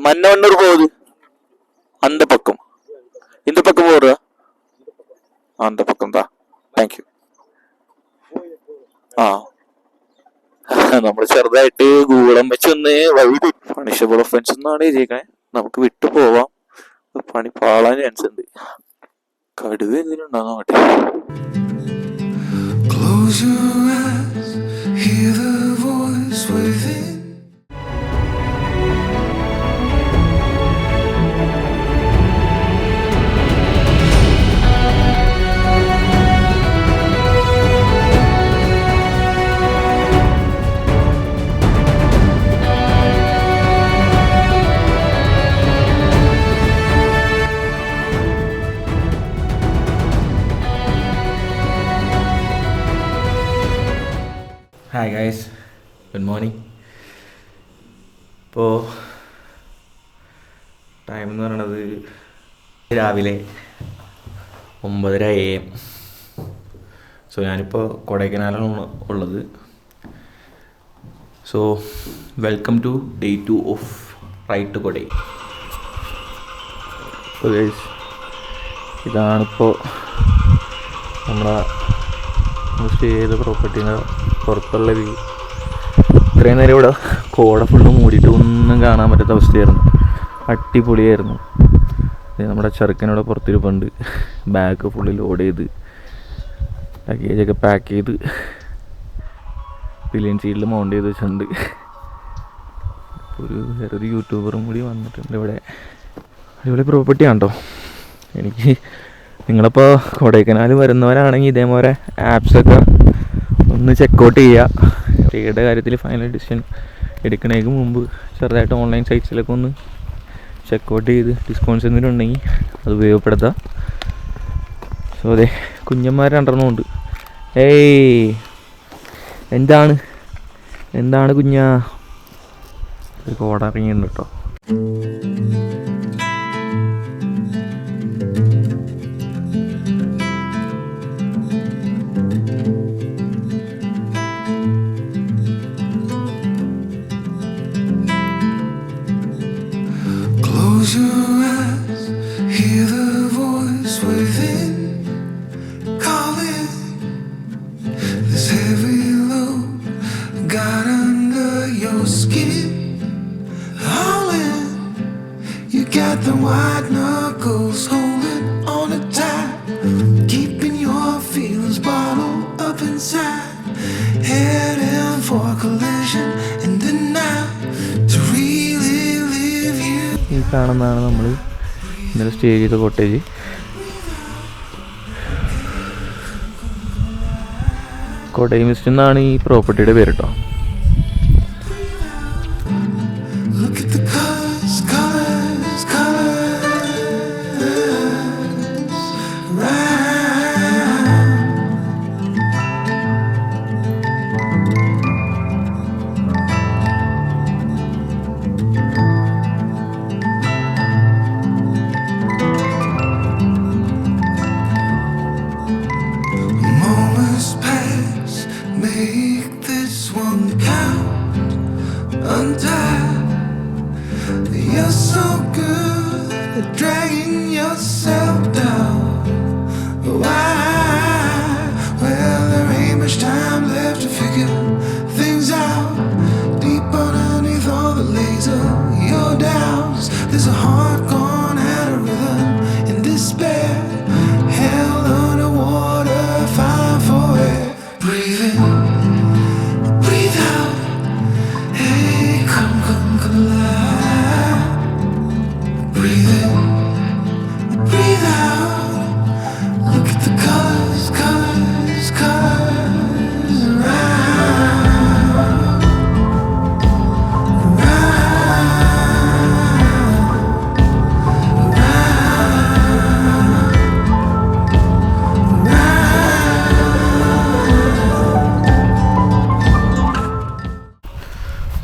மன்னவன்னூர் போகுது, அந்த பக்கம். இந்த பக்கம் போடுறா, அந்த பக்கம் தான். Thank you. ആ നമ്മൾ ചെറുതായിട്ട് ഗൂഗിളം വെച്ചൊന്ന് വഴി പണിഷബിൾ ഒഫൻസ് എന്നാണ് എഴുതിയേക്കണേ. നമുക്ക് വിട്ടു പോവാം, പണി പാളാൻ ചാൻസ് ഉണ്ട്. കടുവ എന്തിനുണ്ടാകാൻ പറ്റേ. Hi guys, good morning. ഇപ്പോൾ ടൈം എന്ന് പറയണത് രാവിലെ 9:30 AM. സോ ഞാനിപ്പോൾ കൊടൈക്കനാലാണ് ഉള്ളത്. So welcome to Day 2 of ride to Kodai. അപ്പോൾ ഗൈസ്, ഇതാണിപ്പോൾ നമ്മുടെ സ്റ്റേ ചെയ്ത പ്രോപ്പർട്ടീൻ്റെ പുറത്തുള്ള വ്യൂ. ഇത്രയും നേരം ഇവിടെ കോട ഫുള്ള് മൂടിയിട്ട് ഒന്നും കാണാൻ പറ്റാത്ത അവസ്ഥയായിരുന്നു. അടിപൊളിയായിരുന്നു. നമ്മുടെ ചെറുക്കനോടെ പുറത്തിരിപ്പുണ്ട്. ബാഗ് ഫുള്ള് ലോഡ് ചെയ്ത് ലഗേജൊക്കെ പാക്ക് ചെയ്ത് പിലിയൻ സീറ്റിൽ മൗണ്ട് ചെയ്ത് വെച്ചിട്ടുണ്ട്. വേറൊരു യൂട്യൂബറും കൂടി വന്നിട്ടുണ്ട് ഇവിടെ. അടിപൊളി പ്രോപ്പർട്ടിയാണ് കേട്ടോ. എനിക്ക് നിങ്ങളിപ്പോൾ കൊടൈക്കനാൽ വരുന്നവരാണെങ്കിൽ ഇതേപോലെ ആപ്സൊക്കെ ഒന്ന് ചെക്കൗട്ട് ചെയ്യുക. സ്റ്റേയുടെ കാര്യത്തിൽ ഫൈനൽ ഡിസിഷൻ എടുക്കണേക്ക് മുമ്പ് ചെറുതായിട്ട് ഓൺലൈൻ സൈറ്റ്സിലൊക്കെ ഒന്ന് ചെക്കൗട്ട് ചെയ്ത് ഡിസ്കൗണ്ട്സ് എന്തെങ്കിലും ഉണ്ടെങ്കിൽ അത് ഉപയോഗപ്പെടുത്താം. സോ അതെ, കുഞ്ഞന്മാർ 2 ഉണ്ട്. ഏയ് എന്താണ് കുഞ്ഞാ, ഒരു കോട ഇറങ്ങിയിട്ടുണ്ട് കേട്ടോ. The white knuckles holding on it tight, keeping your feelings bottled up inside, heading for collision and denial to really live you. ഈ കാണുന്നതാണ് നമ്മൾ ഇന്നലെ സ്റ്റേ ചെയ്ത കോട്ടേജ്. കോട്ടയം മിസ്റ്റ് എന്നാണ് ഈ പ്രോപ്പർട്ടിയുടെ പേര് കേട്ടോ. You're so good at dragging yourself down. Why? Well, there ain't much time left to figure things out. Deep underneath all the laser, your doubts, there's a heart gone out of rhythm in despair, held underwater, fine for air. Breathe in, breathe out. Hey, come alive. Breathe in, breathe out. Look at the colors around,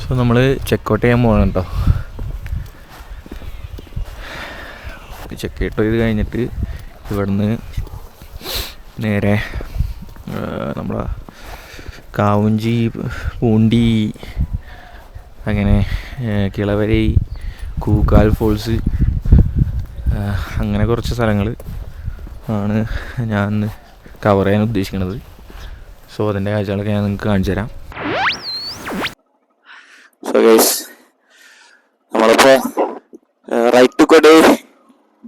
so നമ്മൾ checkout ചെയ്യാൻ പോകണം കേട്ടോ. Checkout ചെയ്ത് കഴിഞ്ഞിട്ട് ഇവിടുന്ന് നേരെ നമ്മളെ കാവുഞ്ചി, പൂണ്ടി, അങ്ങനെ കിളവരൈ, കൂക്കാൽ ഫോൾസ്, അങ്ങനെ കുറച്ച് സ്ഥലങ്ങൾ ആണ് ഞാൻ കവർ ചെയ്യാൻ ഉദ്ദേശിക്കുന്നത്. സോ അതിൻ്റെ കാഴ്ചകളൊക്കെ ഞാൻ നിങ്ങൾക്ക് കാണിച്ചു തരാം. സോ ഗൈസ്, നമ്മളിപ്പോൾ റൈറ്റ് കൊടേ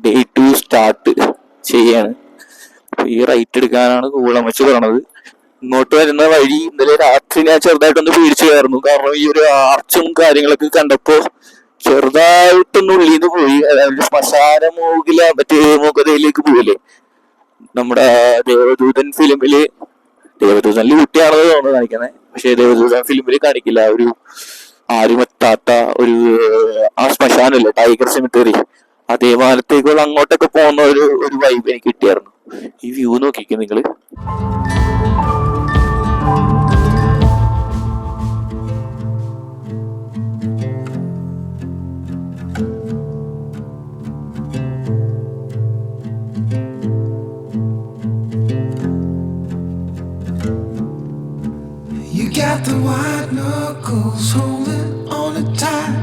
ഡേ 2 സ്റ്റാർട്ട് ചെയ്യാണ്. ഈ റൈറ്റ് എടുക്കാനാണ് കൂളമ്മച്ച് പറയണത്. ഇങ്ങോട്ട് വരുന്ന വഴി ഇന്നലെ രാത്രി ഞാൻ ചെറുതായിട്ടൊന്ന് പേടിച്ചായിരുന്നു. കാരണം ഈ ഒരു ആർച്ചും കാര്യങ്ങളൊക്കെ കണ്ടപ്പോ ചെറുതായിട്ടൊന്ന് ഉള്ളിൽ നിന്ന് പോയി. അതായത് ശ്മശാന മറ്റേ മൂകതയിലേക്ക് പോയില്ലേ, നമ്മുടെ ദേവദൂതൻ ഫിലിമില്, ദേവദൂതനിൽ കുട്ടിയാണെന്ന് തോന്നുന്നു കാണിക്കുന്നത്, പക്ഷെ ദേവദൂതൻ ഫിലിമില് കാണിക്കില്ല, ഒരു ആരും എത്താത്ത ഒരു ആ ശ്മശാനല്ലേ, ടൈഗർ സെമിത്തേറി, അതേ മാനത്തേക്കുള്ള അങ്ങോട്ടൊക്കെ പോകുന്ന ഒരു വൈബ് എനിക്ക് കിട്ടിയായിരുന്നു. ഈ വ്യൂ നോക്കിക്കേ നിങ്ങള്. You got the white knuckles holding on it tight,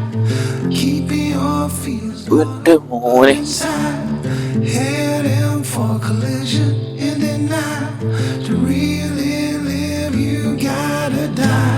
keeping your fears എന്റെ മോനെ, inside, heading for collision in the night. To really live, you gotta die.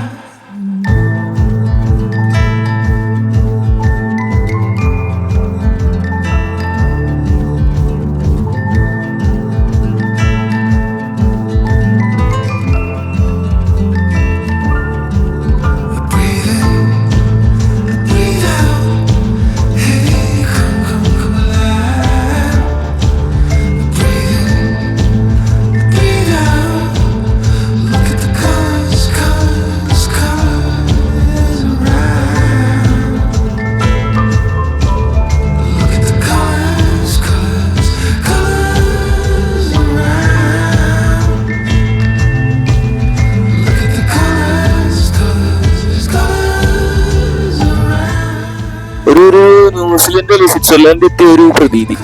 ഒരു ന്യൂസിലൻഡ് അല്ലെ സ്വിറ്റ്സർലൻഡ് എത്തിയ ഒരു പ്രതീതി.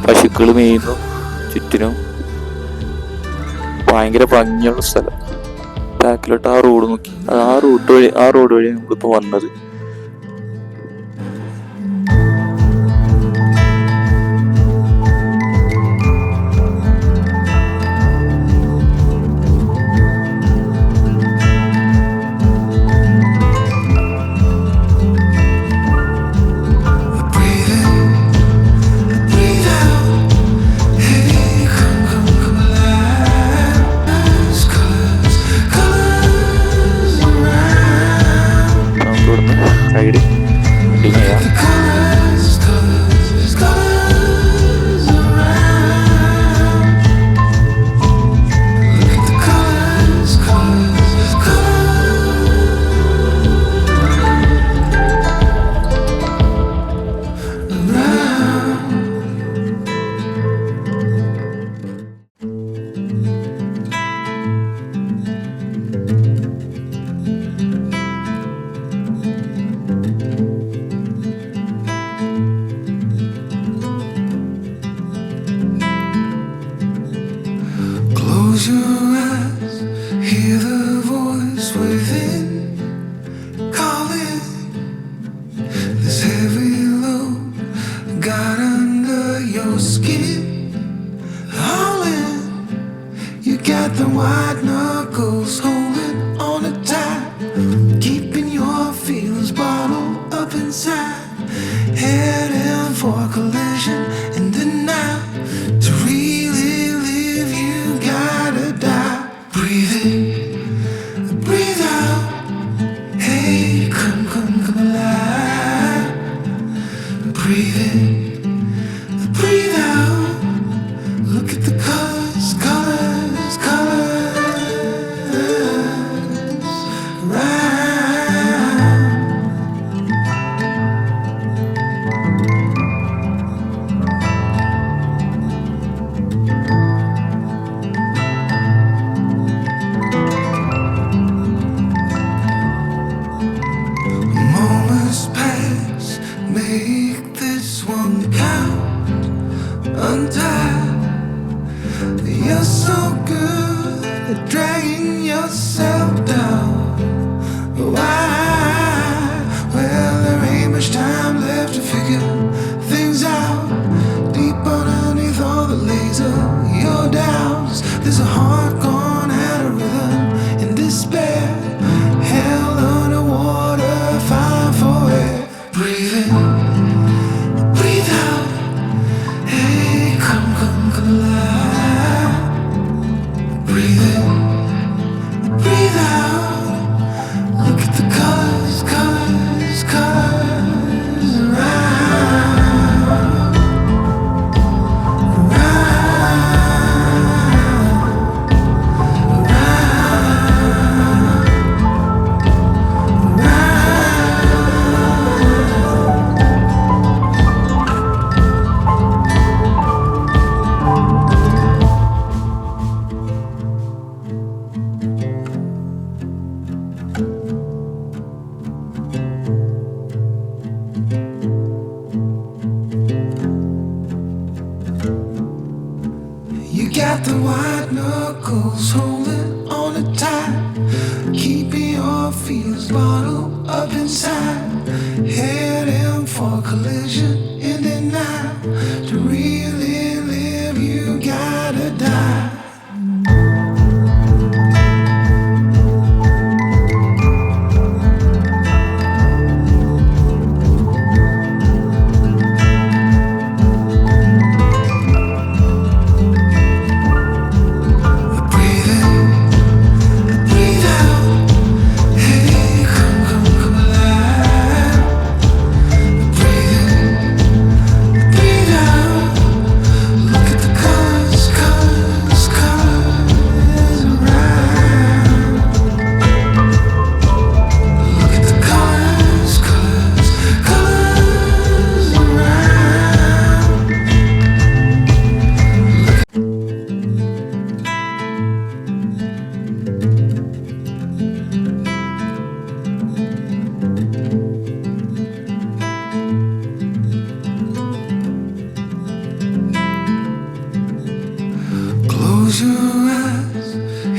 പശുക്കൾ മേയുന്നു ചുറ്റിനും, ഭയങ്കര ഭംഗിയുള്ള സ്ഥലം. ബാക്കിലോട്ട് ആ റോഡ് നോക്കി, ആ റോഡ് വഴി നമ്മളിപ്പോ വന്നത്. സൈഡ് കണ്ടിന്യൂ ചെയ്യാം. Close your eyes, hear the voice within calling. This heavy load got under your skin, howling. You got the white knuckles holding on it tight, keeping your feelings bottled up inside, heading for collision in the night. To really live, you gotta die. Breathe in, breathe out. Hey, come alive. Breathe in, breathe out. Look at the colors, colors, colors. Right. knuckles holding on it tight, keeping your feelings bottled up inside. Heading for collision in the night. To really live, you gotta die. Close your eyes,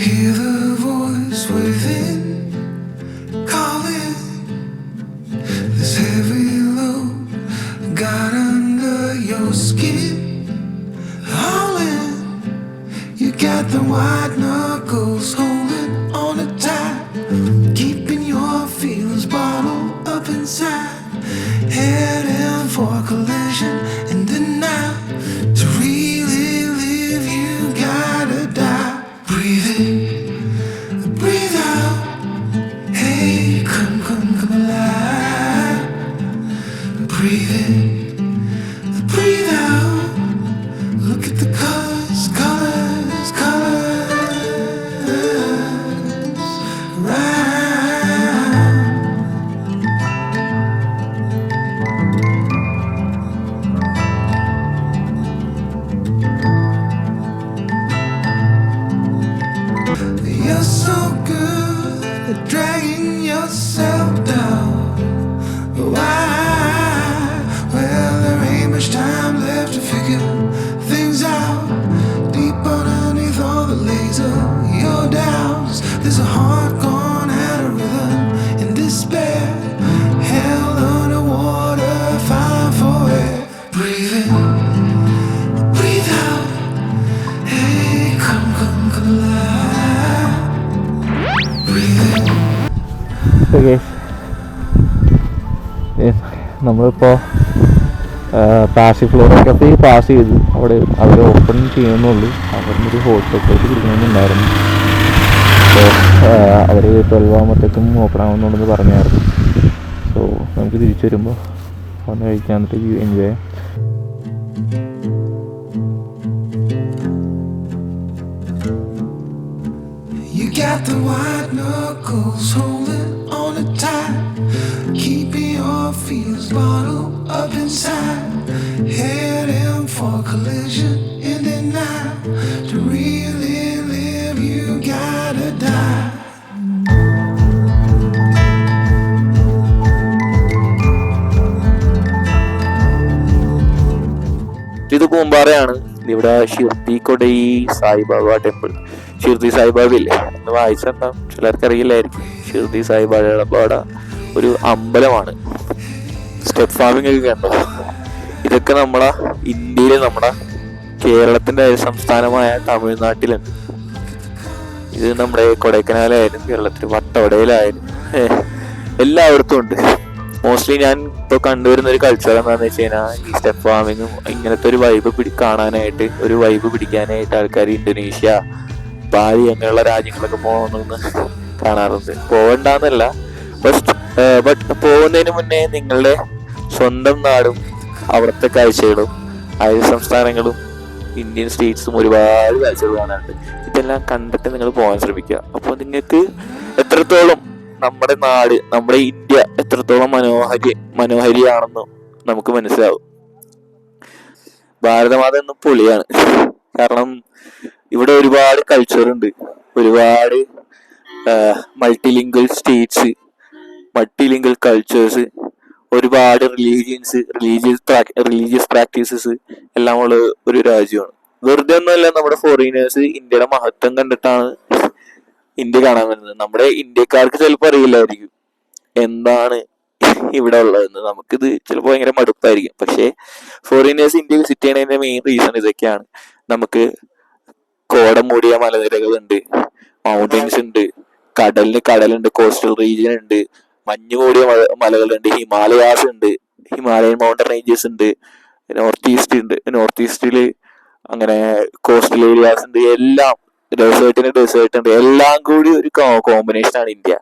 hear the voice within calling. This heavy load got under your skin, howling. You got the white knuckles holding on it tight, keeping your feelings bottled up inside. Heading for collision in the night. To really live, you gotta die. Breathe in, breathe out. Hey, come alive. Breathe in, breathe out. Look at the colors, colors, colors. Right. You're so good at dragging yourself down. Why? Well, there ain't much time left to figure things out. Deep underneath all the laser, your doubts, there's a heart gone out of rhythm in despair. Held underwater, fine for air. Breathe in, breathe out. Hey, come alive. Breathe in. നമ്മളിപ്പോൾ Passi Flora cafe pass ചെയ്തു. അവിടെ അവർ open ചെയ്യുന്നുള്ളൂ. അവരിന്നൊരു hot chocolate കുടിക്കണമെന്നുണ്ടായിരുന്നു. അപ്പോൾ അവർ 12 ആകുമ്പോഴത്തേക്കും open ആവുന്നുണ്ടെന്ന് പറഞ്ഞായിരുന്നു. So നമുക്ക് തിരിച്ചു വരുമ്പോൾ വന്ന് കഴിക്കാൻ എന്നിട്ട് എൻജോയ് ചെയ്യാം. You got the white knuckles holding on it tight, keeping your feelings bottled up inside. Heading for collision in the night. To really live, you gotta die. ഇത് കൂമ്പാറയാണ്. ഇവിടെ ഷിർദി കൊടൈ സായിബാബ ടെമ്പിൾ. ഷിർദി സായിബാബ ഇല്ലേ എന്ന് വായിച്ചിട്ടുണ്ടാവും, ചിലർക്ക് അറിയില്ലായിരിക്കും. ഷിർദി സായിബാബയുടെ ഒരു അമ്പലമാണ്. സ്റ്റെപ്പ് ഫാമിംഗ് ഒക്കെ കണ്ടോ? ഇതൊക്കെ നമ്മളെ ഇന്ത്യയിലെ നമ്മുടെ കേരളത്തിന്റെ സംസ്ഥാനമായ തമിഴ്നാട്ടിലുണ്ട്. ഇത് നമ്മുടെ കൊടൈക്കനാലായാലും കേരളത്തിൽ വട്ടവടയിലായാലും എല്ലായിടത്തും ഉണ്ട്. മോസ്റ്റ്ലി ഞാൻ ഇപ്പോൾ കണ്ടുവരുന്ന ഒരു കൾച്ചർ എന്താണെന്ന് വെച്ച് കഴിഞ്ഞാൽ ഈ സ്റ്റെപ്പ് ഫാമിങ്ങും ഇങ്ങനത്തെ ഒരു വൈബ് കാണാനായിട്ട്, ഒരു വൈബ് പിടിക്കാനായിട്ട് ആൾക്കാർ ഇന്തോനേഷ്യ, ബാലി അങ്ങനെയുള്ള രാജ്യങ്ങളൊക്കെ പോകണമെന്ന് കാണാറുണ്ട്. പോകണ്ടെന്നല്ല, ബട്ട് പോകുന്നതിന് മുന്നേ നിങ്ങളുടെ സ്വന്തം നാടും അവിടുത്തെ കാഴ്ചകളും അയൽ സംസ്ഥാനങ്ങളും ഇന്ത്യൻ സ്റ്റേറ്റ്സും ഒരുപാട് കാഴ്ചകൾ കാണാറുണ്ട്. ഇതെല്ലാം കണ്ടിട്ട് നിങ്ങൾ പോകാൻ ശ്രമിക്കുക. അപ്പോൾ നിങ്ങൾക്ക് എത്രത്തോളം നമ്മുടെ നാട്, നമ്മുടെ ഇന്ത്യ എത്രത്തോളം മനോഹരിയാണെന്ന് നമുക്ക് മനസ്സിലാവും. ഭാരതമാത എന്നും പൊളിയാണ്. കാരണം ഇവിടെ ഒരുപാട് കൾച്ചർ ഉണ്ട്, ഒരുപാട് മൾട്ടിലിംഗ്വൽ സ്റ്റേറ്റ്സ്, മൾട്ടിലിംഗ്വൽ കൾച്ചേഴ്സ്, ഒരുപാട് റിലീജിയസ് പ്രാക്ടീസസ് എല്ലാം ഉള്ള ഒരു രാജ്യമാണ്. വെറുതെ ഒന്നുമല്ല നമ്മുടെ ഫോറിനേഴ്സ് ഇന്ത്യയുടെ മഹത്വം കണ്ടിട്ടാണ് ഇന്ത്യ കാണാൻ വരുന്നത്. നമ്മുടെ ഇന്ത്യക്കാർക്ക് ചിലപ്പോൾ അറിയില്ലായിരിക്കും എന്താണ് ഇവിടെ ഉള്ളതെന്ന്. നമുക്കിത് ചിലപ്പോൾ ഭയങ്കര മടുപ്പായിരിക്കും. പക്ഷേ ഫോറിനേഴ്സ് ഇന്ത്യ വിസിറ്റ് ചെയ്യണതിന്റെ മെയിൻ റീസൺ ഇതൊക്കെയാണ്. നമുക്ക് കോടം മൂടിയ മലനിരകളുണ്ട്, മൗണ്ടൻസ് ഉണ്ട്, കടലുണ്ട്, കോസ്റ്റൽ റീജിയൻ ഉണ്ട്, മഞ്ഞു മൂടിയ മലകളുണ്ട്, ഹിമാലയാസ് ഉണ്ട്, ഹിമാലയൻ മൗണ്ടൻ റേഞ്ചസ് ഉണ്ട്, നോർത്ത് ഈസ്റ്റില് അങ്ങനെ കോസ്റ്റൽ ഏരിയാസ് ഉണ്ട്, എല്ലാം ഡെസേർട്ട് ഉണ്ട്. എല്ലാം കൂടി ഒരു കോമ്പിനേഷൻ ആണ് ഇന്ത്യ.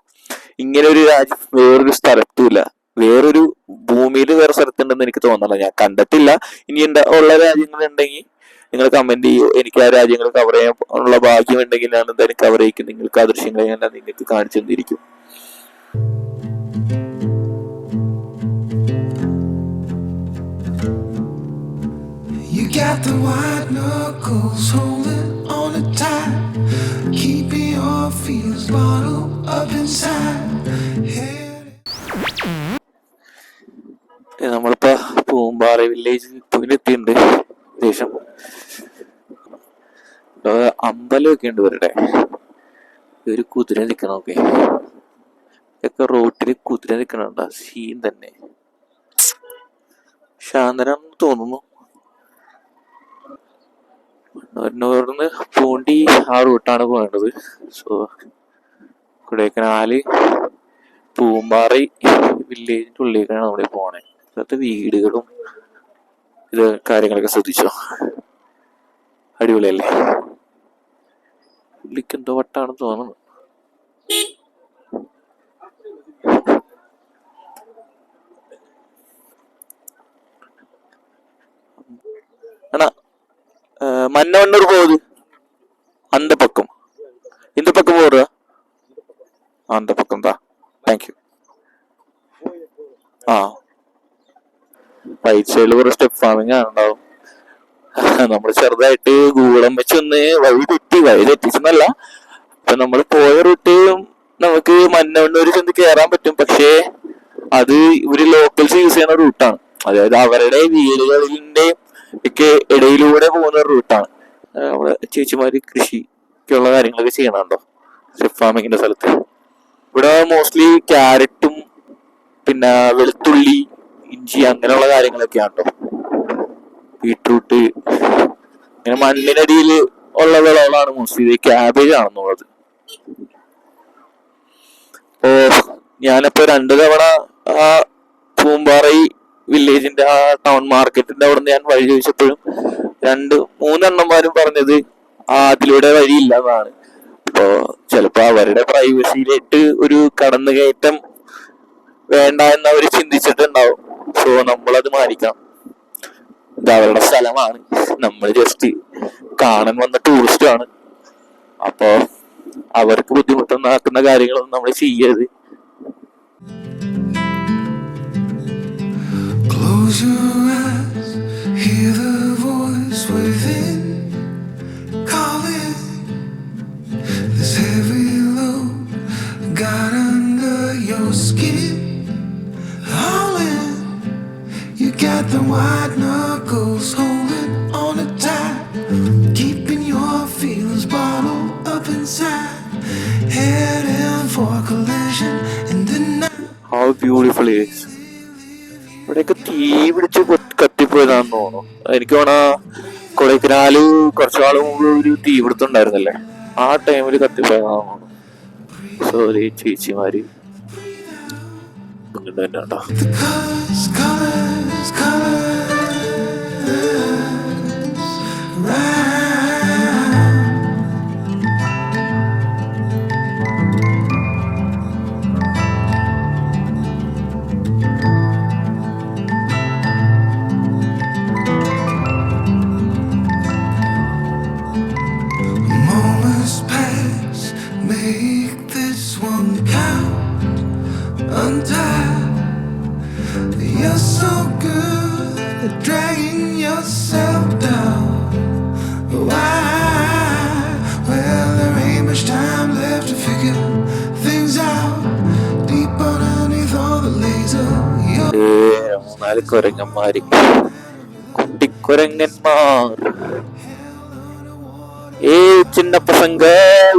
ഇങ്ങനെ ഒരു രാജ്യം വേറൊരു സ്ഥലത്തുമില്ല. വേറൊരു ഭൂമിയിൽ വേറെ സ്ഥലത്തുണ്ടെന്ന് എനിക്ക് തോന്നുന്നില്ല. ഞാൻ കണ്ടിട്ടില്ല. ഇനി ഉള്ള രാജ്യങ്ങളുണ്ടെങ്കിൽ നിങ്ങൾ കമന്റ് ചെയ്യൂ. എനിക്ക് ആ രാജ്യങ്ങൾ കവർ ചെയ്യാൻ ഉള്ള ഭാഗ്യം ഉണ്ടെങ്കിൽ ഞാൻ എന്തായാലും കവർ ചെയ്യും. നിങ്ങൾക്ക് ആ ദൃശ്യങ്ങൾ ഞാൻ നിങ്ങൾക്ക് കാണിച്ചു തന്നിരിക്കും. You got the white knuckles holding on tight, keeping your feelings bottled up inside. നമ്മളിപ്പോ പൂമ്പാറ വില്ലേജ് എത്തിയിട്ടുണ്ട്. ഏകദേശം അമ്പലമൊക്കെ ഉണ്ട് ഇവരുടെ. ഒരു കുതിര നിൽക്കണമൊക്കെ ഒക്കെ റോട്ടില് കുതിര നിൽക്കണുണ്ട്. സീൻ തന്നെ ശാന്തനാണെന്ന് തോന്നുന്നു. മണ്ണൂരിന്ന് പൂണ്ടി ആ റൂട്ടാണ് പോകേണ്ടത്. സോ കൊടൈക്കനാല് പൂമ്പാറ വില്ലേജിന്റെ ഉള്ളിലേക്കാണ് നമ്മൾ പോണേ. ഇന്നത്തെ വീടുകളും ഇത് കാര്യങ്ങളൊക്കെ ശ്രദ്ധിച്ചോ, അടിപൊളിയല്ലേ? പുള്ളിക്ക് എന്തോ വട്ടാണെന്ന് തോന്നുന്നു. ஆனா மன்னவன்னூர் போகுது அந்த பக்கம், இந்த பக்கம் போடுற அந்த பக்கம் தான். தேங்க்யூ. ആ റൈറ്റ് സൈഡിൽ കുറെ സ്റ്റെപ്പ് ഫാമിങ് ഉണ്ടാവും. നമ്മൾ ചെറുതായിട്ട് ഗൂഗിളം വെച്ചൊന്ന് വഴി തെറ്റിച്ചെന്നല്ല. അപ്പൊ നമ്മൾ പോയ റൂട്ട് നമുക്ക് മന്നവണ്ണൂർ ചെന്ന് കയറാൻ പറ്റും. പക്ഷേ അത് ഇവര് ലോക്കൽസ് യൂസ് ചെയ്യുന്ന റൂട്ടാണ്. അതായത് അവരുടെ വീടുകളിന്റെ ഒക്കെ ഇടയിലൂടെ പോകുന്ന റൂട്ടാണ്. നമ്മുടെ ചേച്ചിമാര് കൃഷിക്കുള്ള കാര്യങ്ങളൊക്കെ ചെയ്യണുണ്ടോ സ്റ്റെപ്പ് ഫാമിങ്ങിന്റെ സ്ഥലത്ത്. ഇവിടെ മോസ്റ്റ്ലി ക്യാരറ്റും പിന്നെ വെളുത്തുള്ളി, ഇഞ്ചി അങ്ങനെയുള്ള കാര്യങ്ങളൊക്കെയാണ് കേട്ടോ. ബീട്രൂട്ട് ഇങ്ങനെ മണ്ണിനടിയിൽ ഉള്ള വിളകളാണ് മോസ്റ്റ്ലി. ഇത് ക്യാബേജ് ആണെന്നുള്ളത്. അപ്പോ ഞാനിപ്പോ 2 തവണ ആ പൂമ്പാറ വില്ലേജിന്റെ ആ ടൗൺ മാർക്കറ്റിന്റെ അവിടെ നിന്ന് ഞാൻ വഴി ചോദിച്ചപ്പോഴും 2-3 എണ്ണന്മാരും പറഞ്ഞത് അതിലൂടെ വഴിയില്ല എന്നാണ്. അപ്പോ ചിലപ്പോ അവരുടെ പ്രൈവസിയിലേക്ക് ഒരു കടന്നുകയറ്റം വേണ്ട എന്ന് അവർ ചിന്തിച്ചിട്ടുണ്ടാവും. സോ നമ്മളത് മാനിക്കണം. ഇത് അവരുടെ സ്ഥലമാണ്. നമ്മൾ ജസ്റ്റ് കാണാൻ വന്ന ടൂറിസ്റ്റ് ആണ്. അപ്പോ അവർക്ക് ബുദ്ധിമുട്ടുണ്ടാക്കുന്ന കാര്യങ്ങളൊന്നും നമ്മൾ ചെയ്യരുത്. Close your eyes, hear the voice within calling. This heavy load got under your skin, howling. You got the white knuckles holding on tight, keeping your feelings bottled up inside, heading for collision in the night. How beautiful it is. ഇവിടെയൊക്കെ തീ പിടിച്ച് കത്തിപ്പോയതാണെന്ന് തോന്നുന്നു. എനിക്ക് തോന്നാ കൊടൈക്കനാല് കുറച്ചു നാൾ മുമ്പ് ഒരു തീപിടുത്തം ഉണ്ടായിരുന്നല്ലേ, ആ ടൈമിൽ കത്തിപ്പോയതാണെന്ന് തോന്നുന്നു. സോറി ചേച്ചിമാര് ഇങ്ങോട്ട് തന്നെ കേട്ടോ. You're so good at dragging yourself down. Why? Well, there ain't much time left to figure things out. Deep underneath all the laser. 4 കുരങ്ങന്മാര്, കുട്ടിക്കുരങ്ങന്മാർ. சின்ன பசங்க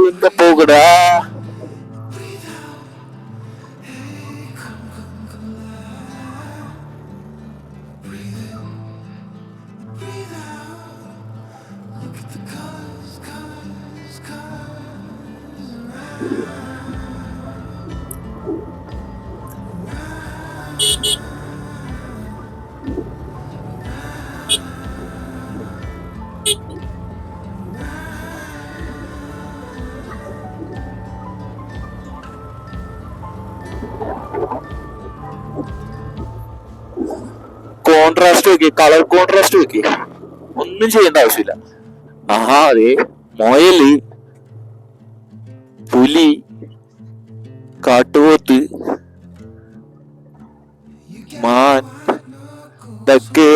எங்க போகுடா. കോൺട്രാസ്റ്റ് നോക്കി, കളർ കോൺട്രാസ്റ്റ് നോക്കി, ഒന്നും ചെയ്യേണ്ട ആവശ്യമില്ല. ആഹാ അതെ, മൊയല്, പുലി, കാട്ടുപോത്ത്, മാൻ ഇതൊക്കെ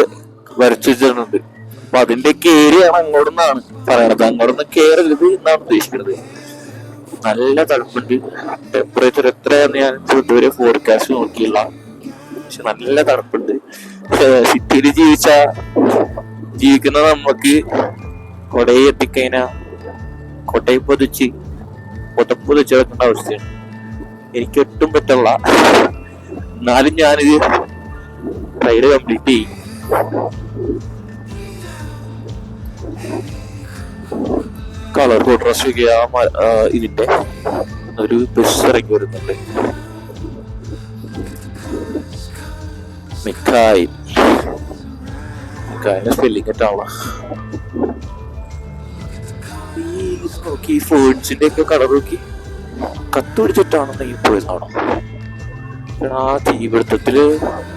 വരച്ചു വെച്ചിട്ടുണ്ട്. അപ്പൊ അതിന്റെ കേരിയാണ് അങ്ങോട്ടെന്നാണ് പറയണത്. അങ്ങോട്ടൊന്ന് കേറരുത് എന്നാണ് ഉദ്ദേശിക്കുന്നത്. നല്ല തണുപ്പുണ്ട്. ടെമ്പറേച്ചർ എത്രയാന്ന് ഞാൻ ഇതുവരെ ഫോർകാസ്റ്റ് നോക്കിയില്ല, പക്ഷെ നല്ല തണുപ്പുണ്ട്. സിറ്റിയിൽ ജീവിക്കുന്ന നമുക്ക് കൊടയെ എത്തിക്കഴിഞ്ഞാ കൊടയെ പൊതപ്പൊതിച്ച് വെക്കേണ്ട അവസ്ഥയാണ്. എനിക്ക് ഒട്ടും പറ്റില്ല. എന്നാലും ഞാനിത് റൈഡ് കംപ്ലീറ്റ് ചെയ്യും. കളർ കോൺട്രാസ്റ്റ് ഇതിന്റെ ഒരു ബസ് ഇറങ്ങി വരുന്നുണ്ട്. മിഠായി, മിഠായിന്റെ സ്പെല്ലിംഗ് ആണല്ലോ. നോക്കി ഫോൺസിന്റെ ഒക്കെ കളർ നോക്കി, കത്ത് പിടിച്ചിട്ടാണെന്നെങ്കിൽ പോയതാണോ, ആ തീപിടുത്തത്തില്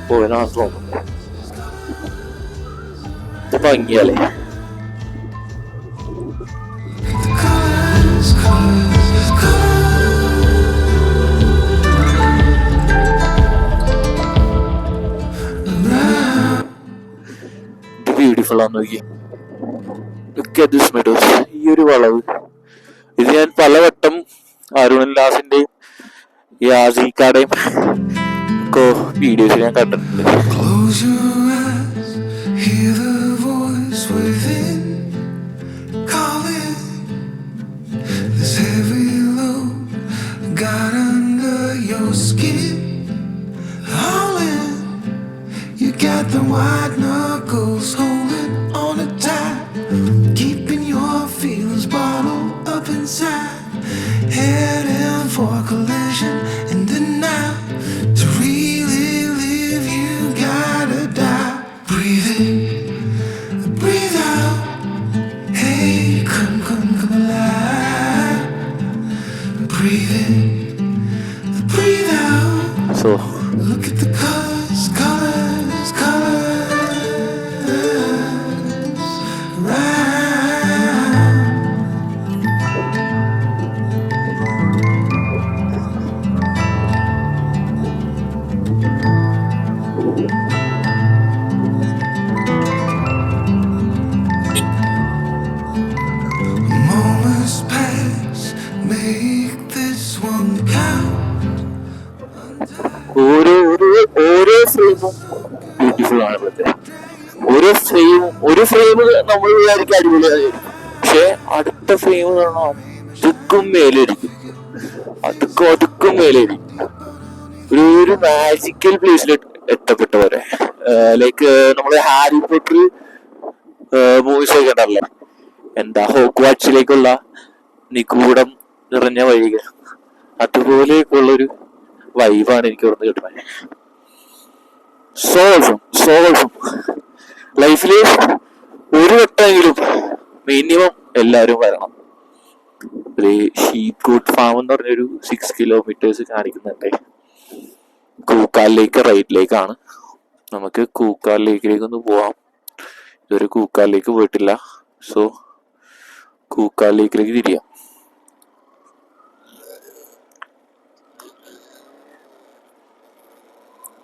പോയതാണെന്ന് തോന്നുന്നു. ഇത് ഭംഗിയല്ലേ. ബ്യൂട്ടിഫുൾ ആണെന്ന് നോക്കി. ഈ ഒരു വളവ് ഇത് ഞാൻ പലവട്ടം അരുണല്ലാസിന്റെയും യാസിക്കാടെയും ഒക്കെ വീഡിയോസ് ഞാൻ കണ്ടിട്ടുണ്ട്. Got the white knuckles holding on it tight, keeping your feelings bottled up inside, heading for collision in the night. To really live you gotta die. Breathe in, breathe out, hey come alive. Breathe in, breathe out. So look at the colors. ഓരോ ഫ്രെയിമും beautiful ആണ്. ഒരു frame നമ്മൾ വിചാരിക്കും അടിപൊളിയായിരിക്കും, പക്ഷെ അടുത്ത frame കാണാം അതുക്കും മേലായിരിക്കും. ഒരു മാജിക്കൽ പ്ലേസിൽ എത്തപ്പെട്ടവരെ. ലൈക്ക് നമ്മള് ഹാരി പോട്ടർ മൂവീസ് ഒക്കെ ഉണ്ടല്ലേ, എന്താ ഹോഗ്വാർട്സിലേക്കുള്ള നിഗൂഢം നിറഞ്ഞ വഴികൾ, അതുപോലെയൊക്കെയുള്ളൊരു വൈബാണ് എനിക്ക് ഇവിടെ നിന്ന് കിട്ടുന്നത്. സോൾസും ലൈഫില് ഒരു വട്ടമെങ്കിലും മിനിമം എല്ലാവരും വരണം. ഒരു ഷീപ്പ് ഗോട്ട് ഫാം എന്ന് പറഞ്ഞൊരു 6 കിലോമീറ്റേഴ്സ് കാണിക്കുന്നുണ്ട്. കൂക്കാൽ ലേക്ക് റൈറ്റിലേക്കാണ്. നമുക്ക് കൂക്കാൽ ലേക്കിലേക്ക് ഒന്ന് പോവാം. ഇതൊരു കൂക്കാൽ ലേക്ക് പോയിട്ടില്ല, സോ കൂക്കാൽ ലേക്കിലേക്ക് തിരിയാം.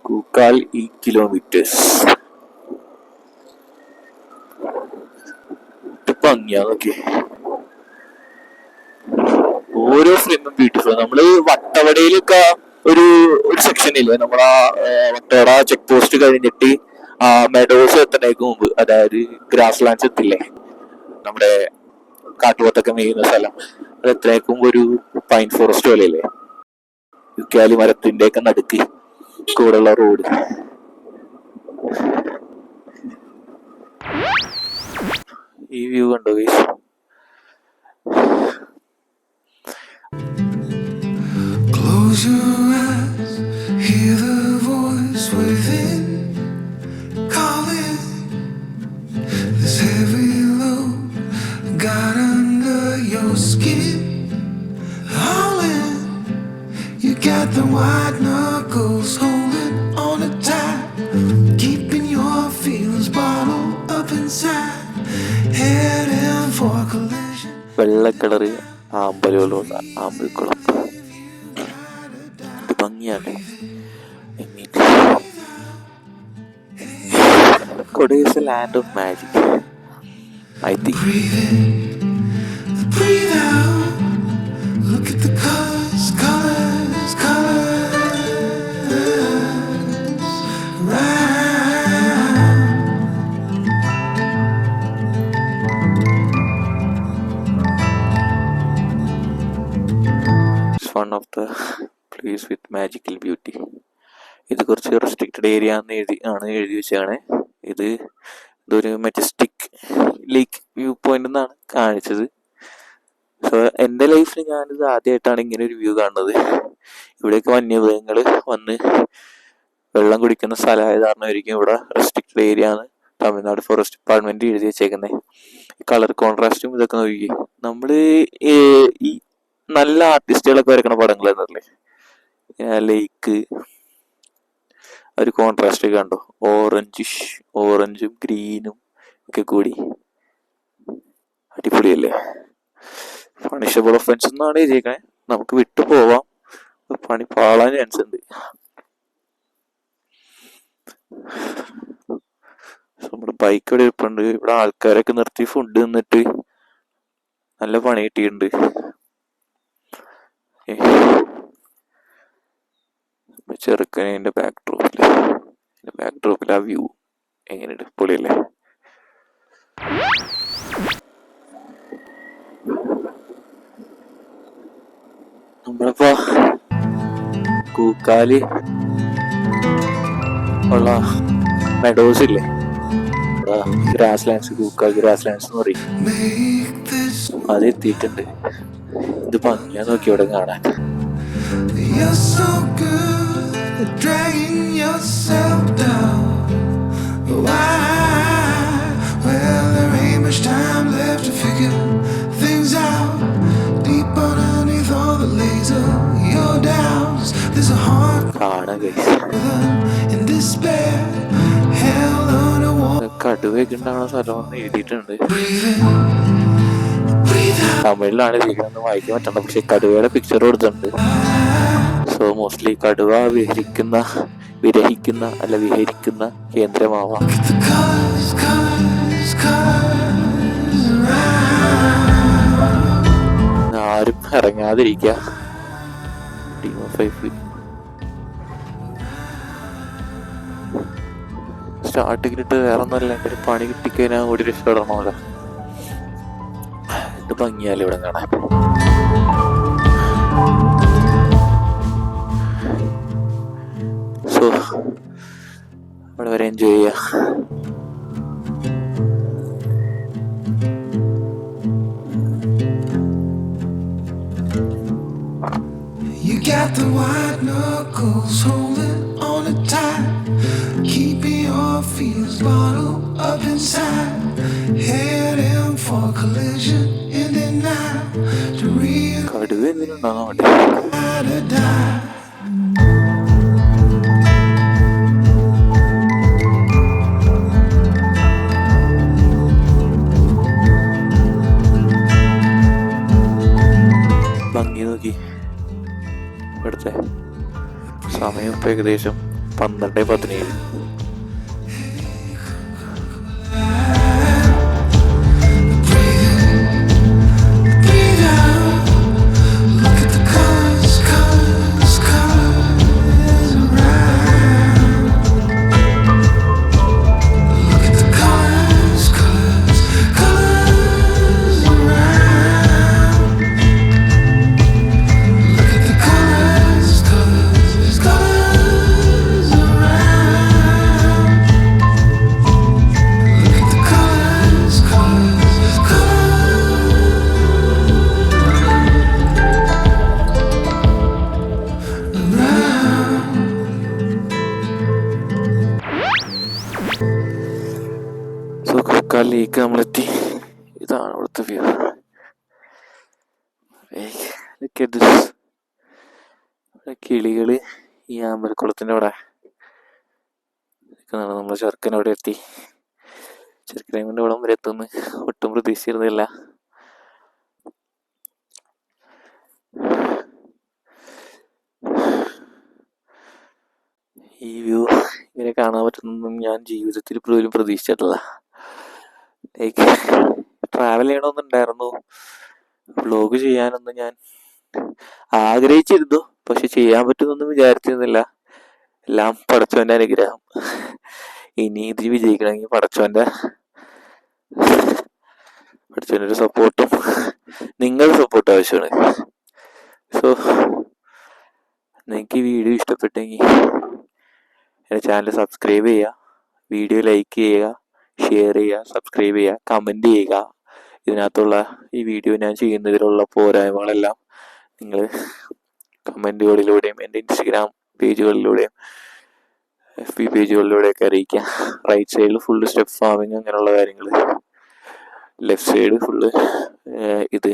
കൂക്കാൽ 8 കിലോമീറ്റേഴ്സ്. ഭംഗിയാ നോക്കി. ഓരോ ഫ്രെയിമും ബ്യൂട്ടിഫുൾ. നമ്മള് വട്ടവടയിലൊക്കെ ഒരു സെക്ഷൻ ഇല്ലേ, നമ്മളാ വട്ടവട ചെക്ക് പോസ്റ്റ് കഴിഞ്ഞിട്ട് മെഡോസ് എത്തണേക്ക് മുമ്പ്, അതായത് ഗ്രാസ് ലാൻഡ്സ് എത്തില്ലേ, നമ്മുടെ കാട്ടുപോത്തൊക്കെ മേയുന്ന സ്ഥലം. അത് എത്രയൊക്കെ ഒരു പൈൻ ഫോറസ്റ്റ് പോലെയല്ലേ, യുക്കാലി മരത്തിന്റെ ഒക്കെ നടുക്ക് കൂടെയുള്ള റോഡ്. ഈ വ്യൂ കണ്ടോ guys? Close your eyes, hear the voice within calling. This heavy load got under your skin, howling. You got the white knuckles holding on it tight, keeping your feelings bottled up inside, heading for collision. വെള്ള colour ആമ്പലുകളുള്ള ആമ്പൽക്കുളം. ഇത് ഭംഗിയാണ്. Koday is a land of magic, I think. Breathe in, breathe out. Look at the colors, colors, colors round. It's one of the place with magical beauty. ഇത് കുറച്ച് restricted area എഴുതി വെച്ചാണ്. ഇതൊരു majestic ലേക്ക് view point എന്നാണ് കാണിച്ചത്. So എൻ്റെ ലൈഫിൽ ഞാനിത് ആദ്യമായിട്ടാണ് ഇങ്ങനെ ഒരു വ്യൂ കാണുന്നത്. ഇവിടെയൊക്കെ വന്യമൃഗങ്ങൾ വന്ന് വെള്ളം കുടിക്കുന്ന സ്ഥലമായത് കാരണമായിരിക്കും ഇവിടെ റെസ്ട്രിക്റ്റഡ് ഏരിയ ആണ് തമിഴ്നാട് ഫോറസ്റ്റ് ഡിപ്പാർട്ട്മെന്റ് എഴുതി വെച്ചേക്കുന്നത്. കളർ കോൺട്രാസ്റ്റും ഇതൊക്കെ നോക്കി നമ്മൾ ഈ നല്ല ആർട്ടിസ്റ്റുകളൊക്കെ വരയ്ക്കണ പടങ്ങൾ എന്നല്ലേ, ലേക്ക് ഒരു കോൺട്രാസ്റ്റ് ഒക്കെ കണ്ടോ, ഓറഞ്ചും ഗ്രീനും ഒക്കെ കൂടി അടിപൊളിയല്ലേ. പണിഷബിൾ ഒഫൻസ് എന്നാണ് എഴുതിയേക്കണേ. നമുക്ക് വിട്ടു പോവാം, പണി പാളാൻ ചാൻസ് ഉണ്ട്. നമ്മുടെ ബൈക്ക് ഇവിടെ ഇരിപ്പുണ്ട്. ഇവിടെ ആൾക്കാരൊക്കെ നിർത്തി ഫുഡ് തിന്നിട്ട് നല്ല പണി കിട്ടിയിട്ടുണ്ട്. ചെറുക്കനെ ബാക്ക് ഡ്രോപ്പിൽ ആ വ്യൂ എങ്ങനെയുണ്ട്, പൊളിയല്ലേ. നമ്മളിപ്പോ കൂക്കാലി ഉള്ള മെഡോസ് ഇല്ലേ, ഗ്രാസ് ലാൻഡ്സ്, കൂക്കാൽ ഗ്രാസ് ലാൻഡ്സ് എന്ന് പറയും, അത് എത്തിയിട്ടുണ്ട്. ഇത് ഭംഗിയാ നോക്കി ഇവിടെ കാണാൻ. You're so good at dragging yourself down. Why? Well, there ain't much time left to figure things out. Deep underneath all the laser, your doubts, there's a heart കാണാൻ in despair. Hell underwater. കടുവയൊക്കെ ഉണ്ടാകുന്ന സ്ഥലമെന്ന് എഴുതിയിട്ടുണ്ട്. Breathe in, breathe out. തമിഴിലാണ് എഴുതിയിരിക്കുന്നത്, വായിക്കാൻ പറ്റണ്ട. പക്ഷെ കടുവയുടെ picture കൊടുത്തിട്ടുണ്ട്. So mostly കടുവ വിഹരിക്കുന്ന കേന്ദ്രമാവാം. The colors, colors, colors around. ആരും ഇറങ്ങാതിരിക്കുക. സ്റ്റാർട്ടിങ്ങിട്ട് വേറെ ഒന്നല്ല, എൻ്റെ ഒരു പണി കിട്ടിക്കഴിഞ്ഞാൽ കൂടി രക്ഷപ്പെടണമല്ലോ. ഇത് ഭംഗിയാലും ഇവിടെ കാണാൻ. സോ ഇവിടെ വരെ എൻജോയ് ചെയ്യാം. You got the white knuckles holding on it tight, keeping your feelings bottled up inside, heading for collision in the night, to കടുവ എന്തിനുണ്ടാകുന്ന വേണ്ടി die. ഭംഗി നോക്കി. ഇവിടുത്തെ സമയം ഇപ്പം ഏകദേശം 12:17. Breathe out. Look at the colors, colors, colors around. Look at the colors, colors, colors around. കൂക്കാലിലേക്ക് നമ്മളെത്തി. ഇതാണ് ഇവിടുത്തെ വ്യൂ. കിളികള് ഈ ആമ്പൽക്കുളത്തിന്റെ അവിടെ നമ്മളെ ചെറുക്കൻ അവിടെ എത്തി. ചെറുക്കനെ കൊണ്ട് ഇവിടം വരെ എത്തുന്നു ഒട്ടും പ്രതീക്ഷിച്ചിരുന്നില്ല. ഈ വ്യൂ ഇങ്ങനെ കാണാൻ പറ്റുന്നൊന്നും ഞാൻ ജീവിതത്തിൽ പോലും പ്രതീക്ഷിച്ചിട്ടില്ല. ലൈക്ക് ട്രാവൽ ചെയ്യണമെന്നുണ്ടായിരുന്നു, വ്ലോഗ് ചെയ്യാനൊന്നും ഞാൻ ആഗ്രഹിച്ചിരുന്നു, പക്ഷെ ചെയ്യാൻ പറ്റുന്നൊന്നും വിചാരിച്ചിരുന്നില്ല. എല്ലാം പടച്ചോന്റെ അനുഗ്രഹം. ഇനി ഇത് വിജയിക്കണമെങ്കിൽ പടച്ചോന്റെ ഒരു സപ്പോർട്ടും നിങ്ങളുടെ സപ്പോർട്ടും ആവശ്യമാണ്. സോ നിങ്ങൾക്ക് ഈ വീഡിയോ ഇഷ്ടപ്പെട്ടെങ്കിൽ എൻ്റെ ചാനൽ സബ്സ്ക്രൈബ് ചെയ്യുക, വീഡിയോ ലൈക്ക് ചെയ്യുക, ഷെയർ ചെയ്യുക, സബ്സ്ക്രൈബ് ചെയ്യുക, കമൻറ്റ് ചെയ്യുക. ഇതിനകത്തുള്ള ഈ വീഡിയോ ഞാൻ ചെയ്യുന്നതിലുള്ള പോരായ്മകളെല്ലാം നിങ്ങൾ കമൻറ്റുകളിലൂടെയും എൻ്റെ ഇൻസ്റ്റഗ്രാം പേജുകളിലൂടെയും FB പേജുകളിലൂടെയൊക്കെ അറിയിക്കുക. റൈറ്റ് സൈഡിൽ ഫുള്ള് സ്റ്റെപ്പ് ഫാമിങ് അങ്ങനെയുള്ള കാര്യങ്ങൾ, ലെഫ്റ്റ് സൈഡ് ഫുള്ള് ഇത്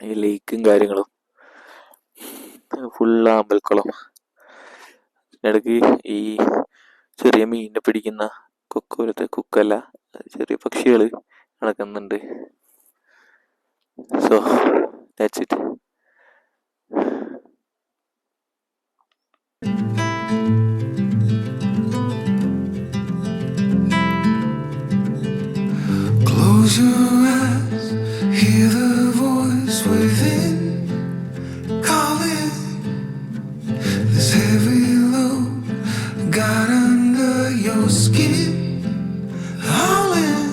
ഈ ലേക്കും കാര്യങ്ങളും, ഫുള്ള് അമ്പൽക്കുളം. ഇടയ്ക്ക് ഈ ചെറിയ മീനിനെ പിടിക്കുന്ന കുക്കല്ല ചെറിയ പക്ഷികൾ നടക്കുന്നുണ്ട്. So that's it. Close your eyes, hear the voice within calling. This heavy load got under your skin, howling.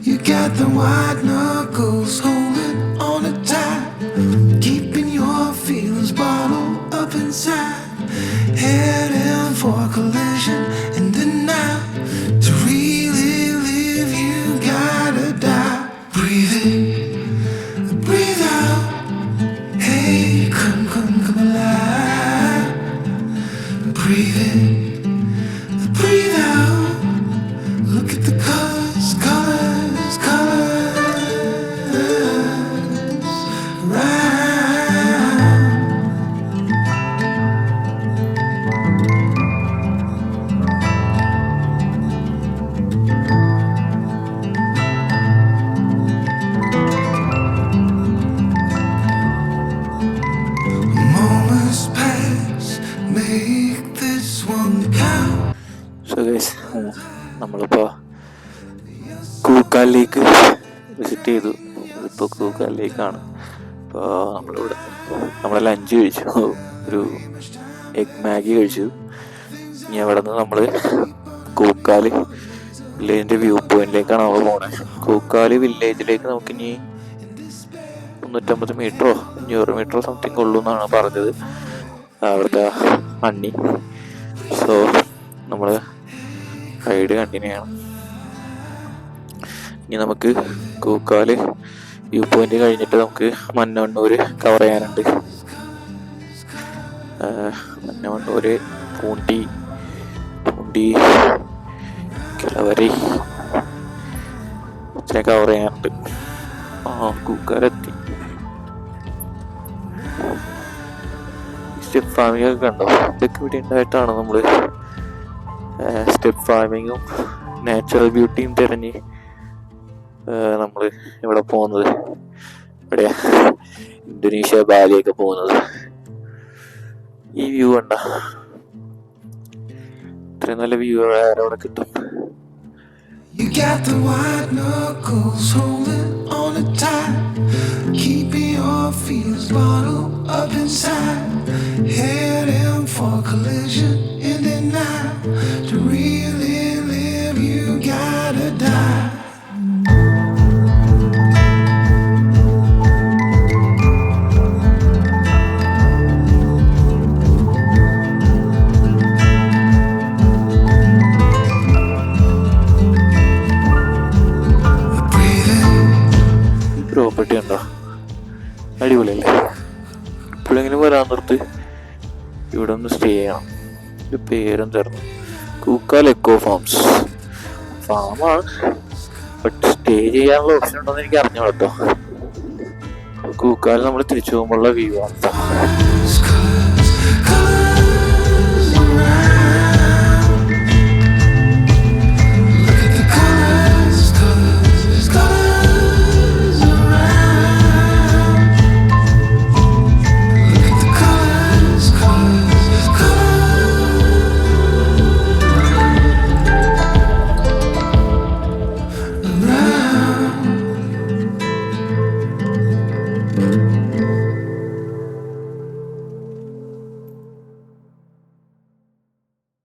You got the white knuckles holding on it tight, keeping your feelings bottled up inside. Heading for collision and denial. To really live, you gotta die. Breathe in, breathe out. Hey, come alive. Breathe in, breathe out. Look at the colors, colors, colors. Right. Moments pass, make this one count. So guys, നമ്മളിപ്പോൾ കൂക്കാലിലേക്ക് visit ചെയ്തു. ഇതിപ്പോൾ കൂക്കാലിലേക്കാണ്. ഇപ്പോൾ നമ്മൾ lunch കഴിച്ചു, ഒരു egg Maggi കഴിച്ചു. ഇനി അവിടെ നിന്ന് നമ്മൾ കൂക്കാല് വില്ലേജിൻ്റെ വ്യൂ പോയിന്റിലേക്കാണ് നമ്മൾ പോണേ. കൂക്കാല് വില്ലേജിലേക്ക് നമുക്കിനി 350 മീറ്ററോ 500 മീറ്ററോ സംതിങ് ഉള്ളൂ എന്നാണ് പറഞ്ഞത് അവിടുത്തെ അണ്ണി. സോ നമ്മൾ റൈഡ് കണ്ടിന്യൂ ചെയ്യണം. ഇനി നമുക്ക് കൂക്കാല് വ്യൂ പോയിന്റ് കഴിഞ്ഞിട്ട് നമുക്ക് മന്നവണ്ണൂര് കവർ ചെയ്യാനുണ്ട്. മന്നവണ്ണൂര്, പൂണ്ടി, കിളവരി കവർ ചെയ്യാനുണ്ട്. കൂക്കാലെത്തി. സ്റ്റെപ്പ് ഫാമിംഗ് ഒക്കെ കണ്ടോ? ഇതൊക്കെ ഇവിടെ ഉണ്ടായിട്ടാണ് നമ്മൾ സ്റ്റെപ്പ് ഫാമിങ്ങും നാച്ചുറൽ ബ്യൂട്ടിയും തിരഞ്ഞ് നമ്മൾ ഇവിടെ പോകുന്നത്. ഇവിടെയാ ഇന്തോനേഷ്യ, ബാലിയൊക്കെ പോകുന്നത്. ഈ വ്യൂ കണ്ട, ഇത്രയും നല്ല വ്യൂ വേറെ അവിടെ കിട്ടും. You got the white knuckles holding on it tight, keeping your feelings bottled up inside. Heading for collision in the night. To really live, you gotta die. Property ഉണ്ടോ? അടിപൊളിയല്ലേ? ഇപ്പോഴെങ്കിലും വരാൻ നിർത്ത്, ഇവിടെ ഒന്ന് സ്റ്റേ ചെയ്യണം. ഇത് പേരെന്തായിരുന്നു? കൂക്കാൽ എക്കോ ഫാംസ്. ഫാമാണ്, ബട്ട് സ്റ്റേ ചെയ്യാനുള്ള ഓപ്ഷൻ ഉണ്ടോന്ന് എനിക്ക് അറിഞ്ഞു കേട്ടോ. കൂക്കാൽ നമ്മൾ തിരിച്ചു പോകുമ്പോഴുള്ള വ്യൂ ആണ്.